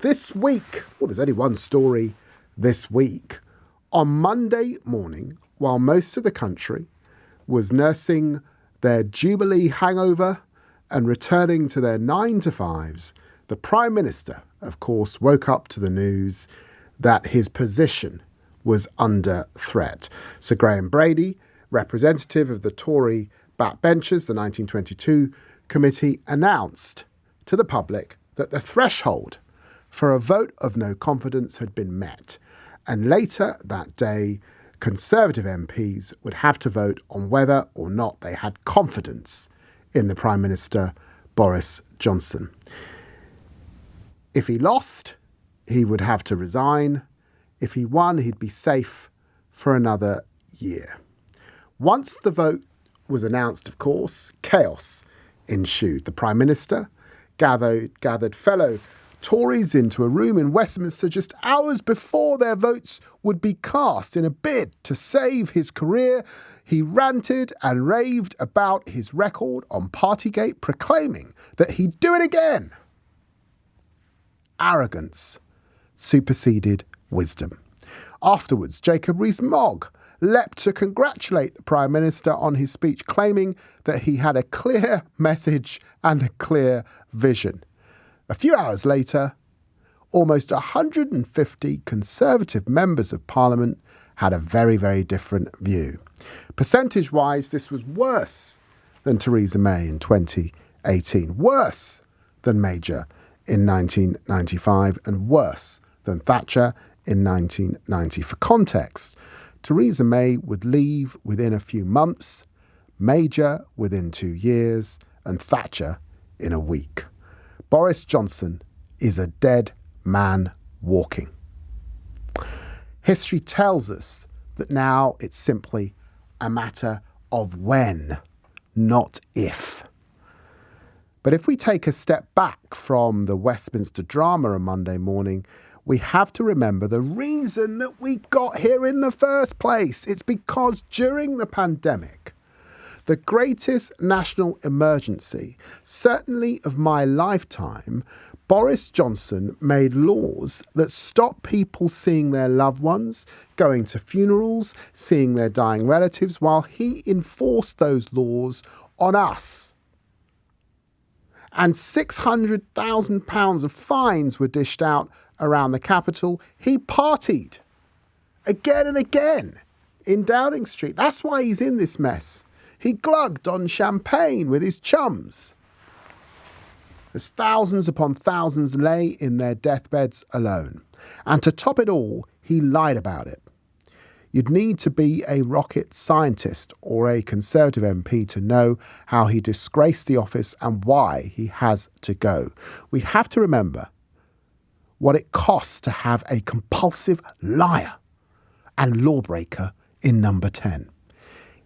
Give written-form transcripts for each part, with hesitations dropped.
This week, well, there's only one story this week. On Monday morning, while most of the country was nursing their Jubilee hangover and returning to their 9-to-5s, the Prime Minister, of course, woke up to the news that his position was under threat. Sir Graham Brady, representative of the Tory backbenchers, the 1922 committee, announced to the public that the threshold for a vote of no confidence had been met. And later that day, Conservative MPs would have to vote on whether or not they had confidence in the Prime Minister, Boris Johnson. If he lost, he would have to resign. If he won, he'd be safe for another year. Once the vote was announced, of course, chaos ensued. The Prime Minister gathered fellow Tories into a room in Westminster just hours before their votes would be cast. In a bid to save his career, he ranted and raved about his record on Partygate, proclaiming that he'd do it again. Arrogance superseded wisdom. Afterwards, Jacob Rees-Mogg leapt to congratulate the Prime Minister on his speech, claiming that he had a clear message and a clear vision. A few hours later, almost 150 Conservative members of Parliament had a very, very different view. Percentage-wise, this was worse than Theresa May in 2018, worse than Major in 1995, and worse than Thatcher in 1990. For context, Theresa May would leave within a few months, Major within 2 years, and Thatcher in a week. Boris Johnson is a dead man walking. History tells us that now it's simply a matter of when, not if. But if we take a step back from the Westminster drama on Monday morning, we have to remember the reason that we got here in the first place. It's because during the pandemic, the greatest national emergency, certainly of my lifetime, Boris Johnson made laws that stopped people seeing their loved ones, going to funerals, seeing their dying relatives, while he enforced those laws on us. And £600,000 of fines were dished out around the capital. He partied again and again in Downing Street. That's why he's in this mess. He glugged on champagne with his chums, as thousands upon thousands lay in their deathbeds alone. And to top it all, he lied about it. You'd need to be a rocket scientist or a Conservative MP to know how he disgraced the office and why he has to go. We have to remember what it costs to have a compulsive liar and lawbreaker in number 10.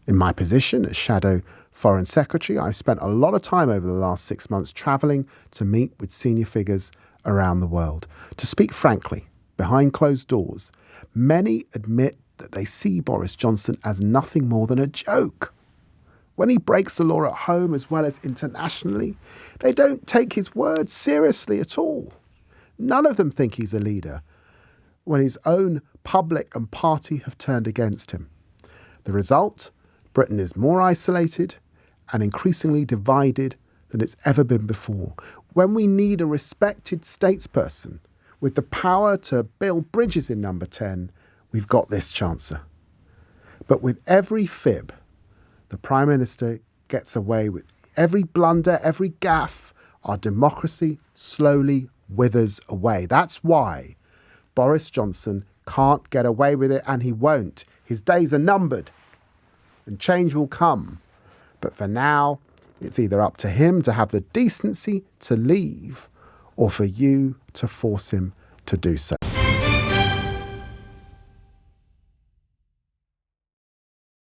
In my position as Shadow Foreign Secretary, I've spent a lot of time over the last 6 months travelling to meet with senior figures around the world. To speak frankly, behind closed doors, many admit that they see Boris Johnson as nothing more than a joke. When he breaks the law at home as well as internationally, they don't take his words seriously at all. None of them think he's a leader when his own public and party have turned against him. The result? Britain is more isolated and increasingly divided than it's ever been before. When we need a respected statesperson with the power to build bridges in number 10, we've got this chancer. But with every fib, the Prime Minister gets away with every blunder, every gaffe, our democracy slowly withers away. That's why Boris Johnson can't get away with it, and he won't. His days are numbered. And change will come. But for now, it's either up to him to have the decency to leave or for you to force him to do so.